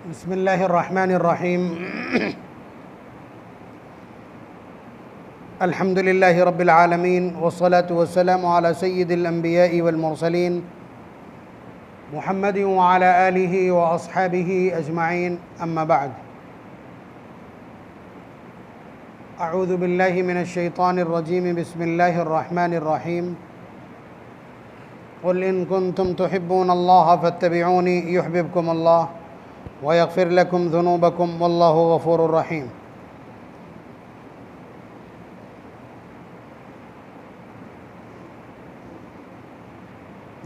बिस्मिल्लाहिर्रहमानिर्रहीम। अल्हम्दुलिल्लाहि रब्बिल आलमीन वस्सलातु वस्सलामु अला सय्यिदिल अंबिया'i वल मुरसलीन मुहम्मदिन व अला आलिहि व अस्हाबिहि अजमाइन, अम्मा बअद। अऊज़ु बिल्लाहि मिनश शैतानिर रजीम। बिस्मिल्लाहिर्रहमानिर्रहीम। क़ुल इन कुन्तुम तुहिब्बूनल्लाह फत्तबिऊनी युहब्बिबकुमुल्लाह व यग़फ़िर लकुम ज़ुनूबकुम वल्लाहु गफ़ूरुर रहीम।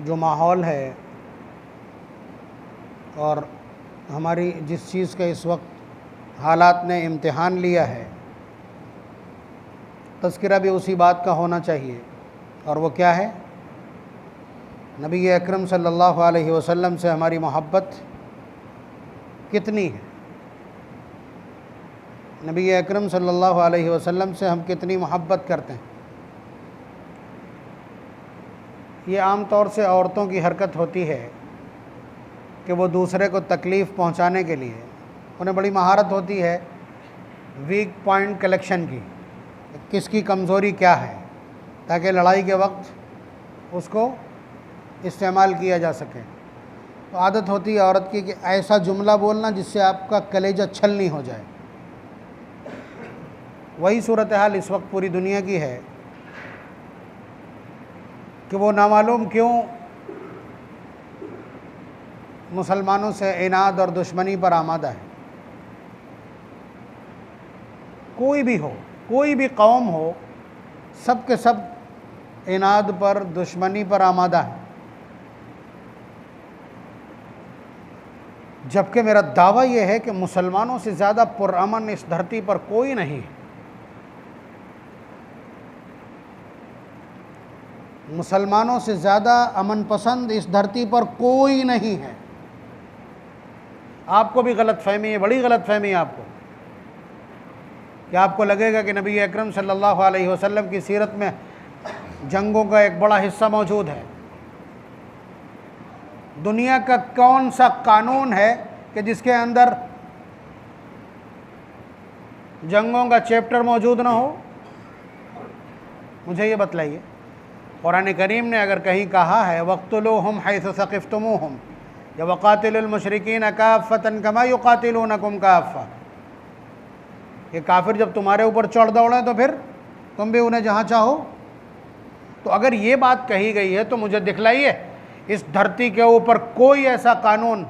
जो माहौल है और हमारी जिस चीज़ का इस वक्त हालात ने इम्तिहान लिया है, तज़किरा भी उसी बात का होना चाहिए। और वो क्या है? नबी अकरम सल्लल्लाहु अलैहि वसल्लम से हमारी मोहब्बत कितनी है। नबी अकरम सल्लल्लाहु अलैहि वसल्लम से हम कितनी मोहब्बत करते हैं। ये आम तौर से औरतों की हरकत होती है कि वो दूसरे को तकलीफ़ पहुंचाने के लिए, उन्हें बड़ी महारत होती है वीक पॉइंट कलेक्शन की, किसकी कमज़ोरी क्या है, ताकि लड़ाई के वक्त उसको इस्तेमाल किया जा सके। तो आदत होती है औरत की कि ऐसा जुमला बोलना जिससे आपका कलेजा छलनी हो जाए। वही सूरत हाल इस वक्त पूरी दुनिया की है कि वो नामालूम क्यों मुसलमानों से इनाद और दुश्मनी पर आमादा है। कोई भी हो, कोई भी कौम हो, सब के सब इनाद पर, दुश्मनी पर आमादा है। जबकि मेरा दावा यह है कि मुसलमानों से ज़्यादा पुरअमन इस धरती पर कोई नहीं है। मुसलमानों से ज़्यादा अमन पसंद इस धरती पर कोई नहीं है। आपको भी गलतफहमी है, बड़ी गलतफहमी है आपको, कि आपको लगेगा कि नबी अकरम सल्लल्लाहु अलैहि वसल्लम की सीरत में जंगों का एक बड़ा हिस्सा मौजूद है। दुनिया का कौन सा कानून है कि जिसके अंदर जंगों का चैप्टर मौजूद ना हो? मुझे ये बतलाइए। कुरान करीम ने अगर कहीं कहा है वक़्तुलूहुम हैसु सक़िफ़्तुमूहुम या वक़ातिलुल मुशरिकीन काफ़्फ़तन कमा युक़ातिलूनकुम काफ़्फ़ा, ये काफिर जब तुम्हारे ऊपर चढ़ दौड़े तो फिर तुम भी उन्हें जहाँ चाहो। तो अगर ये बात कही गई है तो मुझे दिखलाइए इस धरती के ऊपर कोई ऐसा कानून,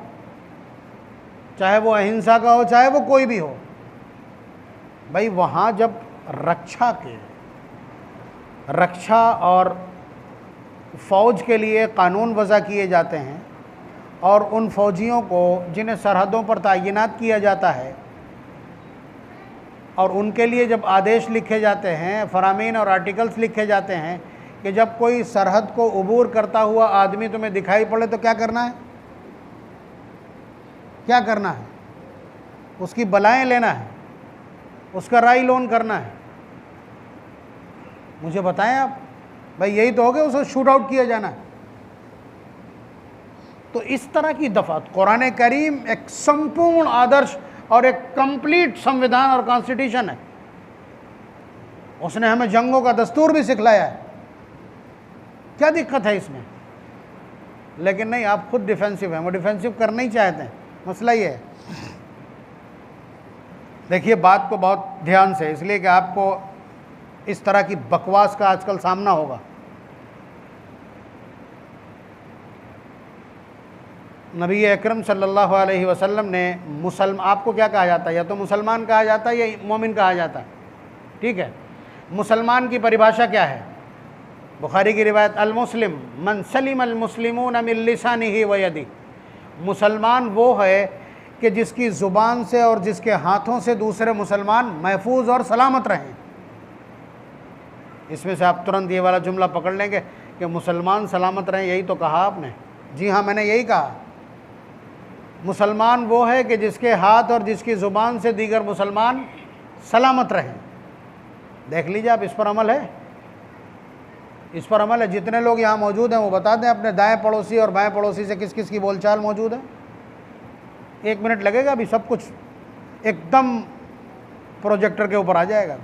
चाहे वो अहिंसा का हो, चाहे वो कोई भी हो। भाई वहाँ जब रक्षा और फ़ौज के लिए कानून वज़ा किए जाते हैं और उन फ़ौजियों को जिन्हें सरहदों पर तैनात किया जाता है और उनके लिए जब आदेश लिखे जाते हैं, फरामीन और आर्टिकल्स लिखे जाते हैं कि जब कोई सरहद को अबूर करता हुआ आदमी तुम्हें दिखाई पड़े तो क्या करना है? क्या करना है? उसकी बलाएं लेना है, उसका राय लोन करना है। मुझे बताएं आप, भाई यही तो हो गया, उसे शूट आउट किया जाना है। तो इस तरह की दफ़ात कुरान करीम एक संपूर्ण आदर्श और एक कंप्लीट संविधान और कॉन्स्टिट्यूशन है। उसने हमें जंगों का दस्तूर भी सिखलाया है। क्या दिक्कत है इसमें? लेकिन नहीं, आप खुद डिफेंसिव हैं, वो डिफेंसिव करना ही चाहते हैं। मसला ये है। देखिए बात को बहुत ध्यान से, इसलिए कि आपको इस तरह की बकवास का आजकल सामना होगा। नबी अकरम सल्लल्लाहु अलैहि वसल्लम ने आपको क्या कहा जाता है? या तो मुसलमान कहा जाता है या मोमिन कहा जाता है, ठीक है। मुसलमान की परिभाषा क्या है? बुखारी की रिवायत, अल मुस्लिम मन सलिम अल मुस्लिमून मिन लिसानिही व यदिही। मुसलमान वो है कि जिसकी ज़ुबान से और जिसके हाथों से दूसरे मुसलमान महफूज और सलामत रहें। इसमें से आप तुरंत ये वाला जुमला पकड़ लेंगे कि मुसलमान सलामत रहें, यही तो कहा आपने। जी हाँ, मैंने यही कहा। मुसलमान वो है कि जिसके हाथ और जिसकी ज़ुबान से दीगर मुसलमान सलामत रहें। देख लीजिए आप, इस पर अमल है? इस पर अमल है। जितने लोग यहाँ मौजूद हैं वो बता दें अपने दाएं पड़ोसी और बाएं पड़ोसी से किस किस की बोलचाल मौजूद है। 1 मिनट लगेगा, अभी सब कुछ एकदम प्रोजेक्टर के ऊपर आ जाएगा।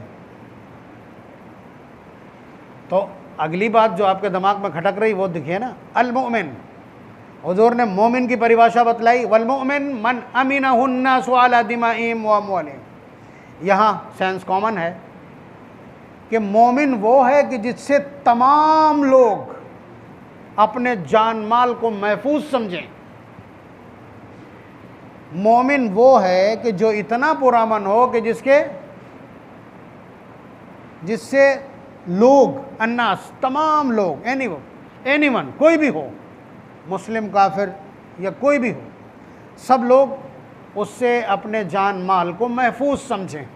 तो अगली बात जो आपके दिमाग में खटक रही वो दिखे ना, अल मोमिन, हुजूर ने मोमिन की परिभाषा बतलाई, वल मोमिन मन अमीनहुन्नासु अला दिमाइहिम व अमवालिहिम। यहाँ सेंस कॉमन है कि मोमिन वो है कि जिससे तमाम लोग अपने जान माल को महफूज समझें। मोमिन वो है कि जो इतना पुरअमन हो कि जिससे लोग, अन्नास, तमाम लोग, एनीवन, कोई भी हो, मुस्लिम, काफिर या कोई भी हो, सब लोग उससे अपने जान माल को महफूज समझें।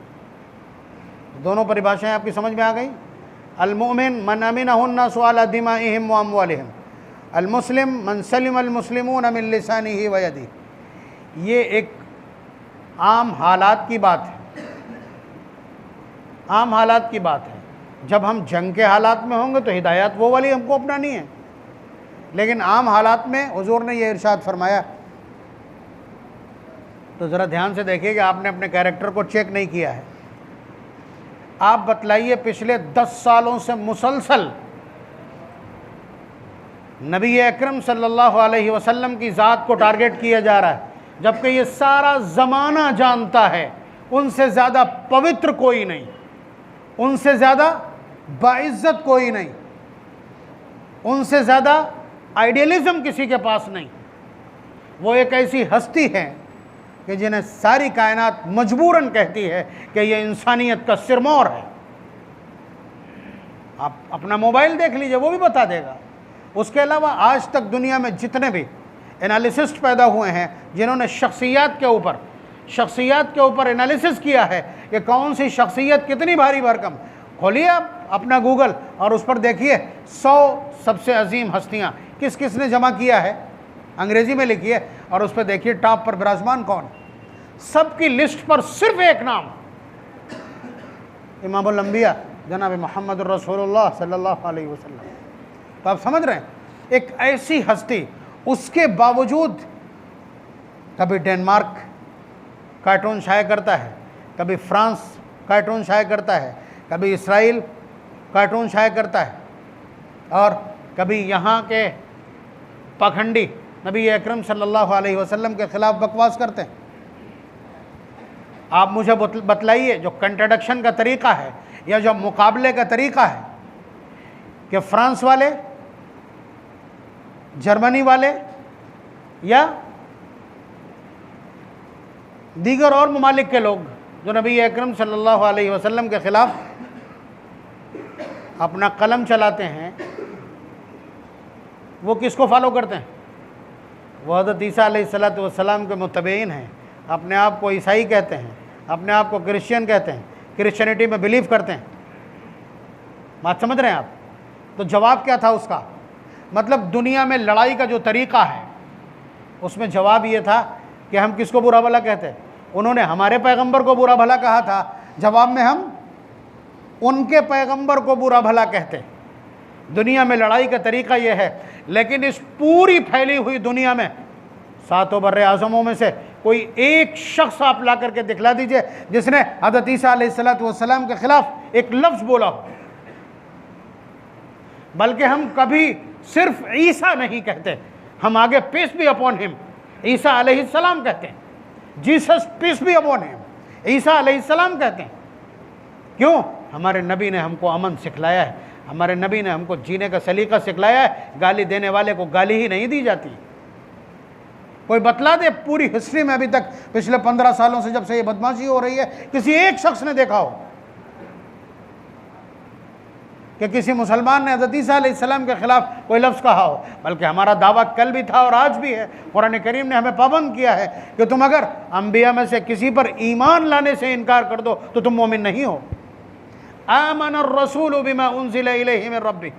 दोनों परिभाषाएं आपकी समझ में आ गई। अल मोमिन मन अमीनहुन्नासु अला दिमाइहिम व अमवालिहिम, अल मुस्लिम मन सलिम अल मुस्लिमून मिन लिसानिही व यदिही। ये एक आम हालात की बात है, आम हालात की बात है। जब हम जंग के हालात में होंगे तो हिदायत वो वाली हमको अपनानी है, लेकिन आम हालात में हुजूर ने ये इरशाद फरमाया। तो ज़रा ध्यान से देखिएगा, आपने अपने कैरेक्टर को चेक नहीं किया है। आप बतलाइए, पिछले 10 सालों से मुसलसल नबी अकरम सल्लल्लाहु अलैहि वसल्लम की ज़ात को टारगेट किया जा रहा है, जबकि ये सारा ज़माना जानता है उनसे ज़्यादा पवित्र कोई नहीं, उनसे ज़्यादा बाइज्जत कोई नहीं, उनसे ज़्यादा आइडियलिज्म किसी के पास नहीं। वो एक ऐसी हस्ती है कि जिन्हें सारी कायनात मजबूरन कहती है कि ये इंसानियत का सिरमौर है। आप अपना मोबाइल देख लीजिए, वो भी बता देगा। उसके अलावा आज तक दुनिया में जितने भी एनालिसिस्ट पैदा हुए हैं जिन्होंने शख्सियत के ऊपर एनालिसिस किया है कि कौन सी शख्सियत कितनी भारी भरकम, खोलिए आप अपना गूगल और उस पर देखिए 100 सबसे अजीम हस्तियां किस किस ने जमा किया है, अंग्रेजी में लिखिए और उस पर देखिए टॉप पर विराजमान कौन। सबकी लिस्ट पर सिर्फ एक नाम, इमामुल अंबिया जनाब मोहम्मद रसूलुल्लाह सल्लल्लाहु अलैहि वसल्लम। तो आप समझ रहे हैं, एक ऐसी हस्ती, उसके बावजूद कभी डेनमार्क कार्टून शाये करता है, कभी फ्रांस कार्टून शाये करता है, कभी इसराइल कार्टून शाये करता है, और कभी यहाँ के पाखंडी नबी अकरम सल्लल्लाहु अलैहि वसल्लम के ख़िलाफ़ बकवास करते हैं। आप मुझे बतलाइए, जो कंट्रडिक्शन का तरीक़ा है या जो मुकाबले का तरीक़ा है कि फ्रांस वाले, जर्मनी वाले या दीगर और ममालिक के लोग जो नबी अकरम सल्लल्लाहु अलैहि वसल्लम के ख़िलाफ़ अपना कलम चलाते हैं, वो किसको फॉलो करते हैं? वो हज़रत ईसा अलैहिस्सलातु वस्सलाम के मुत्तबईन हैं। अपने आप को ईसाई कहते हैं, अपने आप को क्रिश्चियन कहते हैं, क्रिश्चियनिटी में बिलीव करते हैं। बात समझ रहे हैं आप? तो जवाब क्या था उसका? मतलब दुनिया में लड़ाई का जो तरीक़ा है उसमें जवाब ये था कि हम किसको बुरा भला कहते हैं। उन्होंने हमारे पैगंबर को बुरा भला कहा था, जवाब में हम उनके पैगंबर को बुरा भला कहते। दुनिया में लड़ाई का तरीक़ा यह है। लेकिन इस पूरी फैली हुई दुनिया में 7 बर्रे आज़मों में से कोई एक शख्स आप ला करके दिखला दीजिए जिसने हज़रत ईसा अलैहिस्सलातु वस्सलाम के ख़िलाफ़ एक लफ्ज़ बोला हो। बल्कि हम कभी सिर्फ ईसा नहीं कहते, हम आगे पीस बी अपॉन हिम ईसा अलैहिस्सलाम कहते हैं। Jesus peace be upon him ईसा अलैहिस्सलाम कहते हैं। क्यों? हमारे नबी ने हमको अमन सिखलाया है, हमारे नबी ने हमको जीने का सलीका सिखलाया है। गाली देने वाले को गाली ही नहीं दी जाती। कोई बतला दे पूरी हिस्ट्री में अभी तक पिछले 15 सालों से जब से ये बदमाशी हो रही है, किसी एक शख्स ने देखा हो कि किसी मुसलमान ने हज़रत ईसा अलैहिस्सलाम के ख़िलाफ़ कोई लफ्ज़ कहा हो? बल्कि हमारा दावा कल भी था और आज भी है। कुरान करीम ने हमें पाबंद किया है कि तुम अगर अंबिया में से किसी पर ईमान लाने से इनकार कर दो तो तुम मोमिन नहीं हो। आमनर रसूलु बिमा उन्ज़िला इलैहि मिन रब्बिह,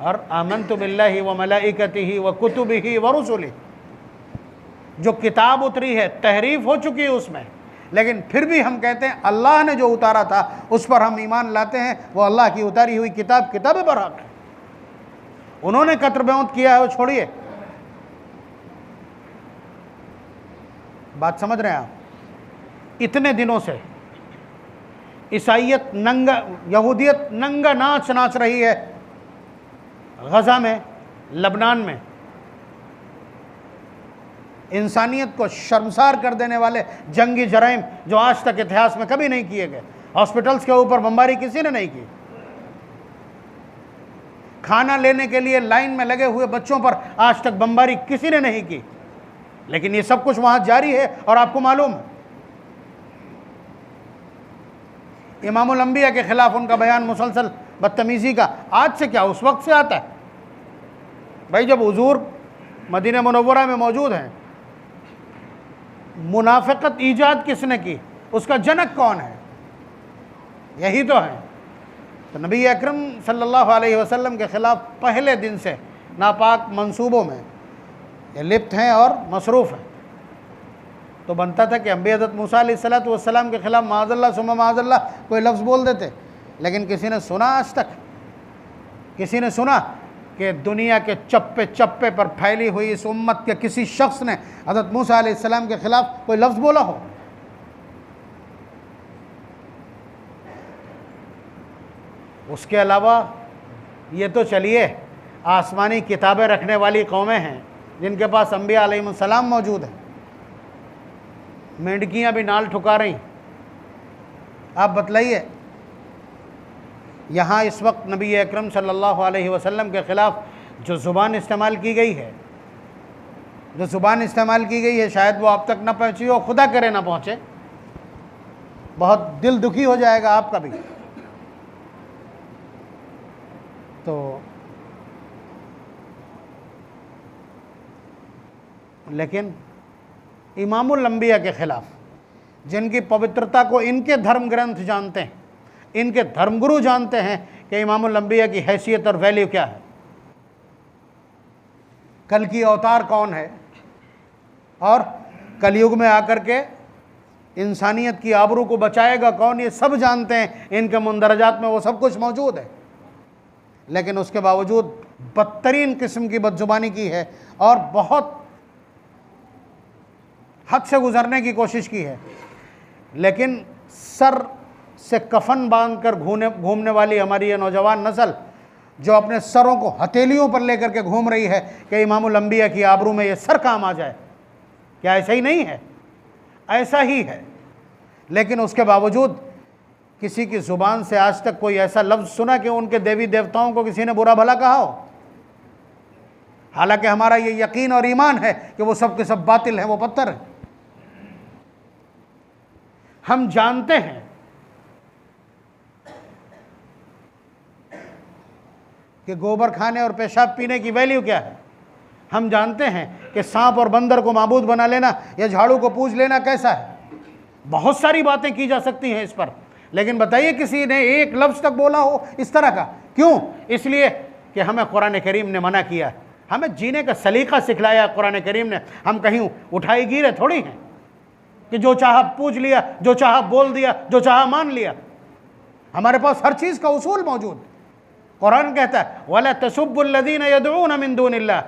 और आमनतु बिल्लाहि व मलाइकतिही व कुतुबिही व रुसुलिही। जो किताब उतरी है तहरीफ हो चुकी है उसमें, लेकिन फिर भी हम कहते हैं अल्लाह ने जो उतारा था उस पर हम ईमान लाते हैं। वो अल्लाह की उतारी हुई किताब किताब बरहक है। उन्होंने कत्ल बेअत किया है वो छोड़िए, बात समझ रहे हैं आप? इतने दिनों से ईसाइयत नंगा, यहूदियत नंगा नाच नाच रही है गज़ा में, लबनान में। इंसानियत को शर्मसार कर देने वाले जंगी जराइम जो आज तक इतिहास में कभी नहीं किए गए। हॉस्पिटल्स के ऊपर बमबारी किसी ने नहीं की। खाना लेने के लिए लाइन में लगे हुए बच्चों पर आज तक बमबारी किसी ने नहीं की। लेकिन ये सब कुछ वहां जारी है और आपको मालूम है इमामुल अंबिया के खिलाफ उनका बयान मुसलसल बदतमीजी का आज से क्या उस वक्त से आता है। भाई जब हुजूर मदीना मुनव्वरा में मौजूद हैं, मुनाफिकत ईजाद किसने की, उसका जनक कौन है? यही तो है। तो नबी अकरम सल्लल्लाहु अलैहि वसल्लम के ख़िलाफ़ पहले दिन से नापाक मंसूबों में ये लिप्त हैं और मसरूफ़ हैं। तो बनता था कि अंबिया हज़रत मूसा अलैहिस्सलातु वस्सलाम के ख़िलाफ़ माज़अल्लाह सुम्मा माज़अल्लाह कोई लफ्ज़ बोल देते। लेकिन किसी ने सुना, आज तक किसी ने सुना कि दुनिया के चप्पे चप्पे पर फैली हुई इस उम्मत के किसी शख्स ने हज़रत मूसा अलैहिस्सलाम के ख़िलाफ़ कोई लफ्ज़ बोला हो? उसके अलावा ये तो चलिए आसमानी किताबें रखने वाली कौमें हैं जिनके पास अंबिया अलैहिस्सलाम मौजूद हैं, मेंढकियाँ भी नाल ठुका रही। आप बतलाइए, यहाँ इस वक्त नबी अकरम सल्लल्लाहु अलैहि वसल्लम के ख़िलाफ़ जो ज़ुबान इस्तेमाल की गई है, शायद वो आप तक ना पहुँची हो, खुदा करे ना पहुँचे। बहुत दिल दुखी हो जाएगा आपका भी। तो लेकिन इमामुल अंबिया के ख़िलाफ़, जिनकी पवित्रता को इनके धर्म ग्रंथ जानते हैं, इनके धर्मगुरु जानते हैं कि इमामुल अंबिया की हैसियत और वैल्यू क्या है, कल की अवतार कौन है, और कलयुग में आकर के इंसानियत की आबरू को बचाएगा कौन, ये सब जानते हैं। इनके मुंदरजात में वो सब कुछ मौजूद है। लेकिन उसके बावजूद बदतरीन किस्म की बदजुबानी की है और बहुत हद से गुजरने की कोशिश की है। लेकिन सर से कफन बांधकर घूमने वाली हमारी ये नौजवान नस्ल जो अपने सरों को हथेलियों पर लेकर के घूम रही है कि इमामुल अंबिया की आबरू में ये सर काम आ जाए, क्या ऐसा ही नहीं है? ऐसा ही है। लेकिन उसके बावजूद किसी की ज़ुबान से आज तक कोई ऐसा लफ्ज़ सुना कि उनके देवी देवताओं को किसी ने बुरा भला कहा हो? हालांकि हमारा ये यकीन और ईमान है कि वो सब के सब बातिल हैं, वो पत्थर हैं। हम जानते हैं कि गोबर खाने और पेशाब पीने की वैल्यू क्या है। हम जानते हैं कि सांप और बंदर को माबूद बना लेना या झाड़ू को पूज लेना कैसा है। बहुत सारी बातें की जा सकती हैं इस पर, लेकिन बताइए किसी ने एक लफ्ज़ तक बोला हो इस तरह का? क्यों? इसलिए कि हमें कुरान करीम ने मना किया है, हमें जीने का सलीका सिखलाया कुरान करीम ने। हम कहीं उठाई गिरे थोड़ी हैं कि जो चाहा पूछ लिया, जो चाहा बोल दिया, जो चाहा मान लिया। हमारे पास हर चीज़ का उसूल मौजूद। कुरान कहता है वला तसुब्बुल्लज़ीना यदऊना मिन दूनिल्लाह,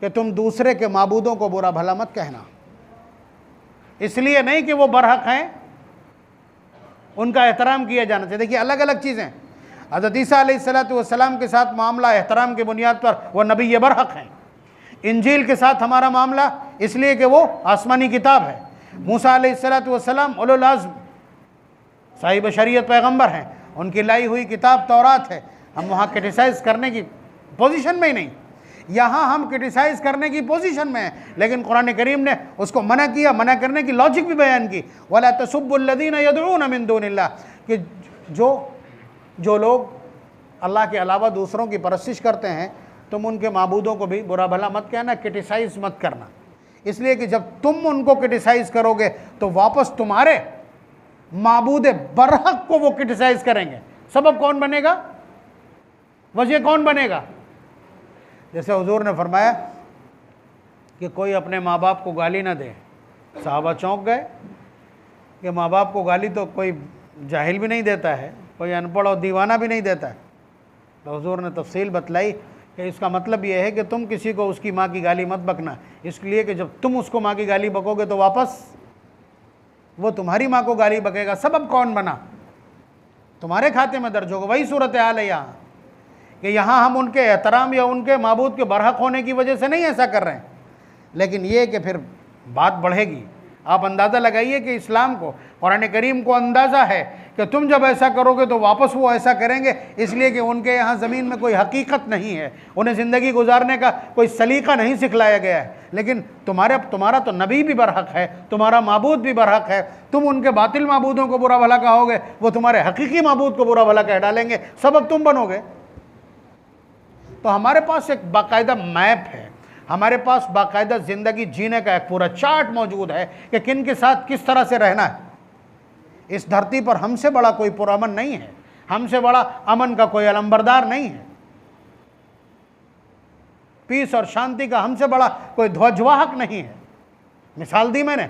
कि तुम दूसरे के माबूदों को बुरा भला मत कहना। इसलिए नहीं कि वो बरहक हैं, उनका एहतराम किया जाना चाहिए। देखिए अलग अलग चीज़ें। हज़रत ईसा अलैहिस्सलातु वस्सलाम के साथ मामला एहतराम की बुनियाद पर वो नबी बरहक हैं। इंजील के साथ हमारा मामला इसलिए कि वो आसमानी किताब है। मूसा अलैहिस्सलातु वस्सलाम उलुल अज़्म साहिब शरीयत पैगंबर हैं, उनकी लाई हुई किताब तौरात है। हम वहाँ क्रिटिसाइज़ करने की पोजीशन में ही नहीं, यहाँ हम क्रिटिसाइज़ करने की पोजीशन में हैं। लेकिन कुरान करीम ने उसको मना किया, मना करने की लॉजिक भी बयान की। वला तसुब्बुल्लज़ीना यदऊना मिन दूनिल्लाह, कि जो लोग अल्लाह के अलावा दूसरों की परस्तिश करते हैं, तुम उनके माबूदों को भी बुरा भला मत कहना, क्रिटिसाइज़ मत करना। इसलिए कि जब तुम उनको क्रिटिसाइज़ करोगे तो वापस तुम्हारे माबूद बरहक को वो क्रिटिसाइज़ करेंगे। सबब कौन बनेगा? वजह कौन बनेगा? जैसे हुजूर ने फरमाया कि कोई अपने माँ बाप को गाली ना दे। साहबा चौंक गए कि माँ बाप को गाली तो कोई जाहिल भी नहीं देता है, कोई अनपढ़ और दीवाना भी नहीं देता है। तो हुजूर ने तफसील बतलाई कि इसका मतलब यह है कि तुम किसी को उसकी माँ की गाली मत बकना, इसलिए कि जब तुम उसको माँ की गाली बकोगे तो वापस वो तुम्हारी माँ को गाली बकेगा। सबब कौन बना? तुम्हारे खाते में दर्ज होगा। वही सूरत हाल है यहाँ कि यहाँ हम उनके एहतराम या उनके माबूद के बरहक होने की वजह से नहीं ऐसा कर रहे हैं, लेकिन ये कि फिर बात बढ़ेगी। आप अंदाज़ा लगाइए कि इस्लाम को, कुरान करीम को अंदाज़ा है कि तुम जब ऐसा करोगे तो वापस वो ऐसा करेंगे, इसलिए कि उनके यहाँ ज़मीन में कोई हकीकत नहीं है, उन्हें ज़िंदगी गुजारने का कोई सलीका नहीं सिखलाया गया है। लेकिन तुम्हारा तो नबी भी बरहक है, तुम्हारा माबूद भी बरहक है। तुम उनके बातिल माबूदों को बुरा भला कहोगे, वो तुम्हारे हकीकी माबूद को बुरा भला कह डालेंगे, सबब तुम बनोगे। तो हमारे पास एक बाकायदा मैप है, हमारे पास बाकायदा ज़िंदगी जीने का एक पूरा चार्ट मौजूद है कि किन के साथ किस तरह से रहना है। इस धरती पर हमसे बड़ा कोई पुरअमन नहीं है, हमसे बड़ा अमन का कोई अलंबरदार नहीं है, पीस और शांति का हमसे बड़ा कोई ध्वजवाहक नहीं है। मिसाल दी मैंने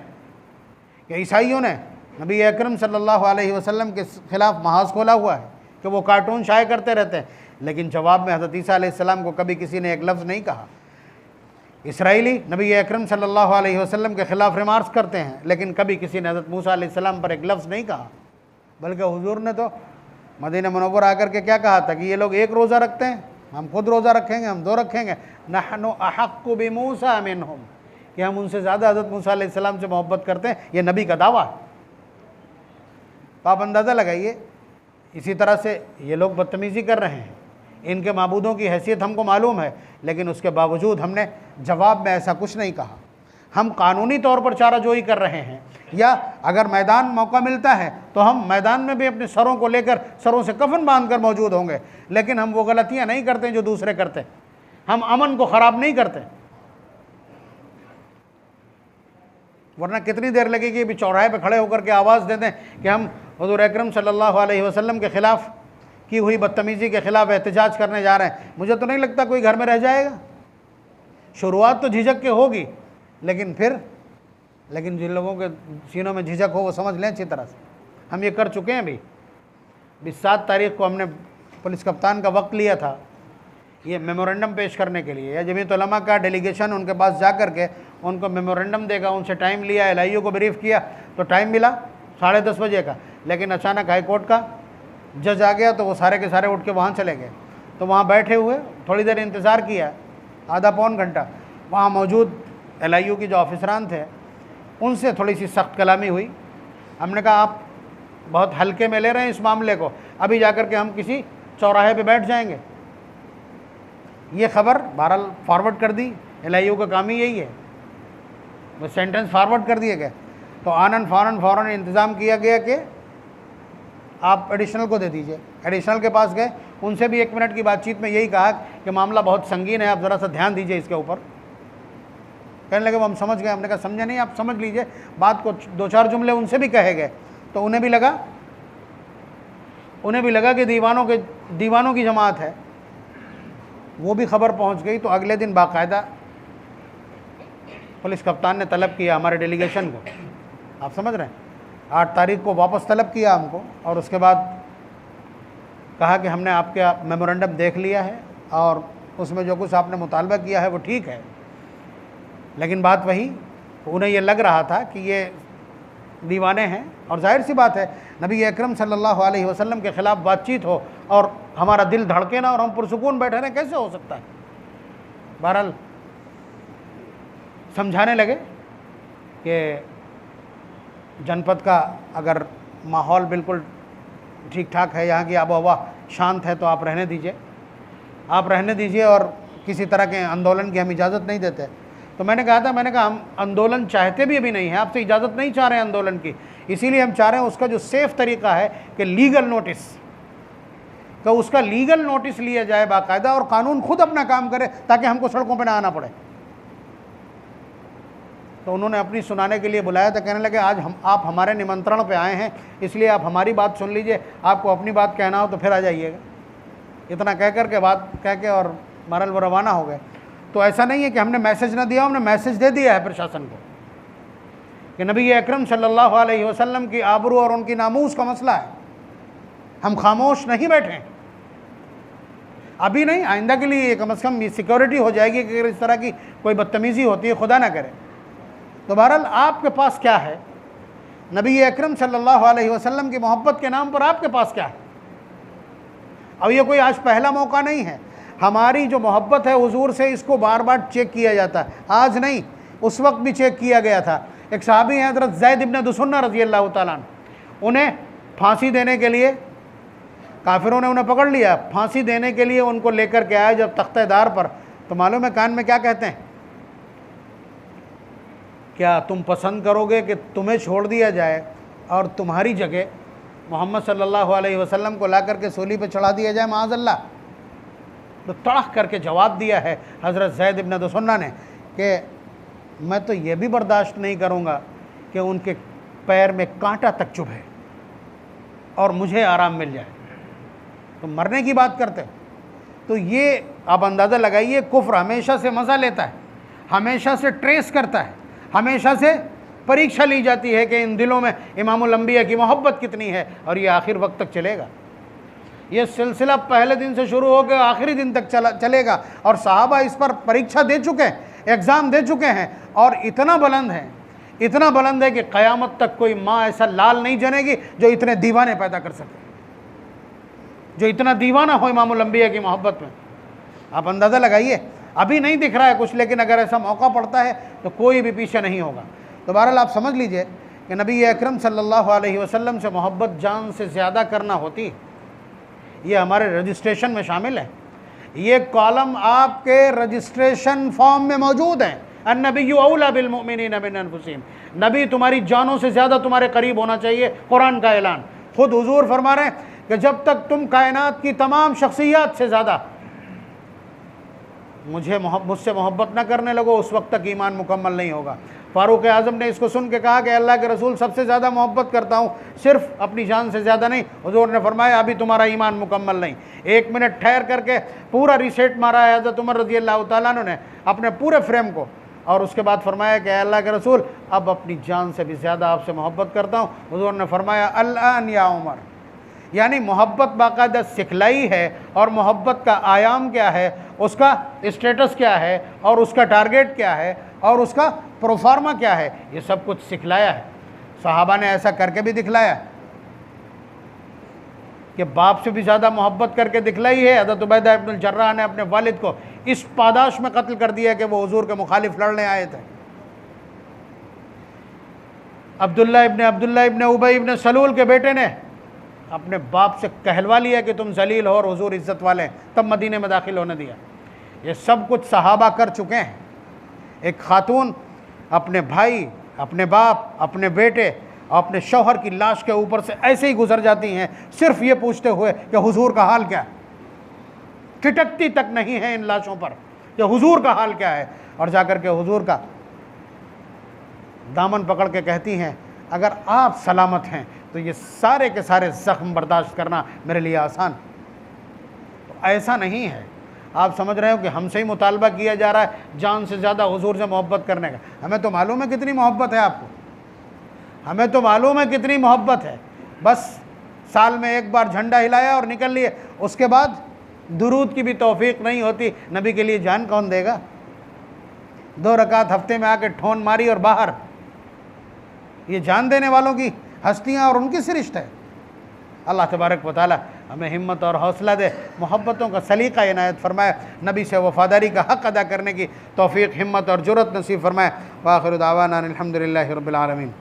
कि ईसाइयों ने नबी अकरम सल्लल्लाहु अलैहि वसल्लम के ख़िलाफ़ महाज खोला हुआ है कि वो कार्टून शाये करते रहते हैं, लेकिन जवाब में हज़रत ईसा अलैहिस्सलाम को कभी किसी ने एक लफ्ज़ नहीं कहा। इसराइली नबी अकरम सल्लल्लाहु अलैहि वसल्लम के ख़िलाफ़ रिमार्क्स करते हैं, लेकिन कभी किसी ने हज़रत मूसा अलैहिस्सलाम पर एक लफ्ज़ नहीं कहा। बल्कि हुजूर ने तो मदीना मुनव्वर आकर के क्या कहा था कि ये लोग एक रोज़ा रखते हैं, हम खुद रोज़ा रखेंगे, हम दो रखेंगे। नहनु अहक्कु बिमूसा मिनहुम, कि हम उनसे ज़्यादा हज़रत मूसा अलैहिस्सलाम से मोहब्बत करते हैं। ये नबी का दावा है। तो आप अंदाज़ा लगाइए, इसी तरह से ये लोग बदतमीज़ी कर रहे हैं, इनके माबूदों की हैसियत हमको मालूम है, लेकिन उसके बावजूद हमने जवाब में ऐसा कुछ नहीं कहा। हम कानूनी तौर पर चाराजोई कर रहे हैं, या अगर मैदान मौका मिलता है तो हम मैदान में भी अपने सरों को लेकर सरों से कफन बांध कर मौजूद होंगे, लेकिन हम वो गलतियां नहीं करते जो दूसरे करते। हम अमन को ख़राब नहीं करते, वरना कितनी देर लगेगी अभी चौराहे पे खड़े होकर के आवाज़ दे दें कि हम हुज़ूर अकरम सल्लल्लाहु अलैहि वसल्लम के ख़िलाफ़ की हुई बदतमीज़ी के ख़िलाफ़ एहतजाज करने जा रहे हैं। मुझे तो नहीं लगता कोई घर में रह जाएगा। शुरुआत तो झिझक के होगी, लेकिन जिन लोगों के सीनों में झिझक हो वो समझ लें अच्छी तरह से। हम ये कर चुके हैं। अभी 7 तारीख़ को हमने पुलिस कप्तान का वक्त लिया था ये मेमोरेंडम पेश करने के लिए, या जमीयत उलमा का डेलीगेशन उनके पास जा कर के उनको मेमोरेंडम देगा, उनसे टाइम लिया, LIU को ब्रीफ़ किया तो टाइम मिला 10:30 बजे का, लेकिन अचानक हाई कोर्ट का जज आ गया तो वो सारे के सारे उठ के वहाँ चले गए। तो वहाँ बैठे हुए थोड़ी देर इंतज़ार किया, आधा पौन घंटा। वहाँ मौजूद LIU की जो ऑफिसरान थे उनसे थोड़ी सी सख्त कलामी हुई। हमने कहा आप बहुत हल्के में ले रहे हैं इस मामले को, अभी जाकर के हम किसी चौराहे पे बैठ जाएंगे। ये ख़बर बहरहाल फॉरवर्ड कर दी, LIU का काम ही यही है, वो सेंटेंस फॉरवर्ड कर दिए गए। तो आनन फ़ौरन इंतज़ाम किया गया कि आप एडिशनल को दे दीजिए। एडिशनल के पास गए, उनसे भी 1 मिनट की बातचीत में यही कहा कि मामला बहुत संगीन है, आप ज़रा सा ध्यान दीजिए इसके ऊपर। कहने लगे वो हम समझ गए। हमने कहा समझे नहीं, आप समझ लीजिए बात को। 2-4 जुमले उनसे भी कहे गए तो उन्हें भी लगा कि दीवानों की जमात है। वो भी खबर पहुंच गई। तो अगले दिन बाकायदा पुलिस कप्तान ने तलब किया हमारे डेलीगेशन को, आप समझ रहे हैं, 8 तारीख को वापस तलब किया हमको, और उसके बाद कहा कि हमने आपका मेमोरेंडम देख लिया है और उसमें जो कुछ आपने मुतालबा किया है वो ठीक है, लेकिन बात वही, उन्हें ये लग रहा था कि ये दीवाने हैं। और जाहिर सी बात है, नबी अकरम सल्लल्लाहु अलैहि वसल्लम के ख़िलाफ़ बातचीत हो और हमारा दिल धड़के ना और हम पुरसुकून बैठे रहें, कैसे हो सकता है। बहरहाल समझाने लगे कि जनपद का अगर माहौल बिल्कुल ठीक ठाक है, यहाँ की आबो हवा शांत है, तो आप रहने दीजिए और किसी तरह के आंदोलन की हम इजाज़त नहीं देते। तो मैंने कहा हम आंदोलन चाहते भी अभी नहीं है, आपसे इजाज़त नहीं चाह रहे हैं आंदोलन की, इसीलिए हम चाह रहे हैं उसका जो सेफ़ तरीका है कि लीगल नोटिस, तो उसका लीगल नोटिस लिया जाए बाकायदा और कानून खुद अपना काम करे ताकि हमको सड़कों पर ना आना पड़े। तो उन्होंने अपनी सुनाने के लिए बुलाया था। कहने लगे आज आप हमारे निमंत्रण पे आए हैं, इसलिए आप हमारी बात सुन लीजिए, आपको अपनी बात कहना हो तो फिर आ जाइएगा। इतना बात कह के और बहरहाल वो रवाना हो गए। तो ऐसा नहीं है कि हमने मैसेज ना दिया, हमने मैसेज दे दिया है प्रशासन को कि नबी अकरम सल्लल्लाहु अलैहि वसल्लम की आबरू और उनकी नामूस का मसला है, हम खामोश नहीं बैठे। अभी नहीं, आइंदा के लिए कम से कम ये सिक्योरिटी हो जाएगी कि अगर इस तरह की कोई बदतमीज़ी होती है, खुदा ना करे। तो बहरहाल आपके पास क्या है? नबी अकरम सल्लल्लाहु अलैहि वसल्लम की मोहब्बत के नाम पर आपके पास क्या है? अब ये कोई आज पहला मौका नहीं है। हमारी जो मोहब्बत है हुजूर से, इसको बार बार चेक किया जाता है। आज नहीं, उस वक्त भी चेक किया गया था। एक सहाबी हैं हज़रत ज़ैद इब्न दुसन्ना रज़ी अल्लाह तआला अन्हु, उन्हें फांसी देने के लिए काफिरों ने उन्हें पकड़ लिया। फांसी देने के लिए उनको लेकर के आए जब तख्तेदार पर, तो मालूम है कान में क्या कहते हैं? क्या तुम पसंद करोगे कि तुम्हें छोड़ दिया जाए और तुम्हारी जगह मोहम्मद सल्लल्लाहु अलैहि वसल्लम को ला करके सूली पे चढ़ा दिया जाए माअज़ल्लाह? तो तड़क करके जवाब दिया है हज़रत ज़ैद इब्न दुसन्ना ने कि मैं तो ये भी बर्दाश्त नहीं करूँगा कि उनके पैर में कांटा तक चुभे और मुझे आराम मिल जाए। तो मरने की बात करते। तो ये आप अंदाज़ा लगाइए, कुफ्र हमेशा से मज़ा लेता है, हमेशा से ट्रेस करता है, हमेशा से परीक्षा ली जाती है कि इन दिलों में इमामुल अंबिया की मोहब्बत कितनी है, और ये आखिर वक्त तक चलेगा। ये सिलसिला पहले दिन से शुरू होकर आखिरी दिन तक चलेगा। और सहाबा इस पर परीक्षा दे चुके हैं, एग्ज़ाम दे चुके हैं, और इतना बुलंद है, इतना बुलंद है कि क़यामत तक कोई माँ ऐसा लाल नहीं जनेगी जो इतने दीवाने पैदा कर सके, जो इतना दीवाना हो इमामुल अंबिया की मोहब्बत में। आप अंदाज़ा लगाइए, अभी नहीं दिख रहा है कुछ, लेकिन अगर ऐसा मौका पड़ता है तो कोई भी पीछे नहीं होगा। तो बहरहाल आप समझ लीजिए कि नबी अकरम सल्लल्लाहु अलैहि वसल्लम से मोहब्बत जान से ज़्यादा करना होती, ये हमारे रजिस्ट्रेशन में शामिल है। ये कॉलम आपके रजिस्ट्रेशन फॉर्म में मौजूद है। अन्नबिय्यु औला बिल मुमिनीना मिन अनफुसिहिम, नबी तुम्हारी जानों से ज़्यादा तुम्हारे करीब होना चाहिए, कुरान का ऐलान। खुद हुजूर फरमा रहे हैं कि जब तक तुम कायनात की तमाम शख्सियात से ज़्यादा मुझसे मोहब्बत ना करने लगो, उस वक्त तक ईमान मुकम्मल नहीं होगा। फ़ारूक आज़म ने इसको सुन के कहा कि अल्लाह के रसूल सबसे ज़्यादा मोहब्बत करता हूँ, सिर्फ अपनी जान से ज़्यादा नहीं। हुज़ूर ने फरमाया अभी तुम्हारा ईमान मुकम्मल नहीं। 1 मिनट ठहर करके पूरा रिसेट मारा है हज़रत उमर रज़ी अल्लाह तआला अन्हु ने अपने पूरे फ्रेम को, और उसके बाद फरमाया कि अल्लाह के रसूल अब अपनी जान से भी ज़्यादा आपसे मोहब्बत करता हूँ। हुज़ूर ने फरमाया अल्लान या उमर, यानी मोहब्बत बाकायदा सिखलाई है, और मोहब्बत का आयाम क्या है, उसका स्टेटस क्या है, और उसका टारगेट क्या है, और उसका प्रोफार्मा क्या है, ये सब कुछ सिखलाया है। सहाबा ने ऐसा करके भी दिखलाया कि बाप से भी ज़्यादा मोहब्बत करके दिखलाई है। हज़रत उबैदा इब्नुल जर्राह ने अपने वालिद को इस पादाश में कत्ल कर दिया कि वो हुजूर के मुखालिफ लड़ने आए थे। अब्दुल्ला इब्न उबई इब्न सलूल के बेटे ने अपने बाप से कहलवा लिया कि तुम जलील हो और हुजूर इज़्ज़त वाले हैं, तब मदीने में दाखिल होने दिया। ये सब कुछ सहाबा कर चुके हैं। एक खातून अपने भाई, अपने बाप, अपने बेटे, अपने शौहर की लाश के ऊपर से ऐसे ही गुजर जाती हैं, सिर्फ ये पूछते हुए कि हुजूर का हाल क्या है। टिटकती तक नहीं है इन लाशों पर कि हुजूर का हाल क्या है, और जाकर के हुजूर का दामन पकड़ के कहती हैं अगर आप सलामत हैं तो ये सारे के सारे ज़ख्म बर्दाश्त करना मेरे लिए आसान। तो ऐसा नहीं है, आप समझ रहे हो कि हमसे ही मुतालबा किया जा रहा है जान से ज़्यादा हुजूर से मोहब्बत करने का। हमें तो मालूम है कितनी मोहब्बत है आपको, हमें तो मालूम है कितनी मोहब्बत है। बस साल में एक बार झंडा हिलाया और निकल लिए, उसके बाद दुरूद की भी तौफीक नहीं होती। नबी के लिए जान कौन देगा? 2 रकात हफ्ते में आके ठोन मारी और बाहर। ये जान देने वालों की हस्तियाँ और उनकी सरिश्त है। अल्लाह तबारक व तआला हमें हिम्मत और हौसला दे, मोहब्बतों का सलीका इनायत फरमाए, नबी से वफ़ादारी का हक़ अदा करने की तौफ़ीक़, हिम्मत और जुर्रत नसीब फरमाए। व आखिर दावाना अनिल हम्दुलिल्लाहि रब्बिल आलमीन।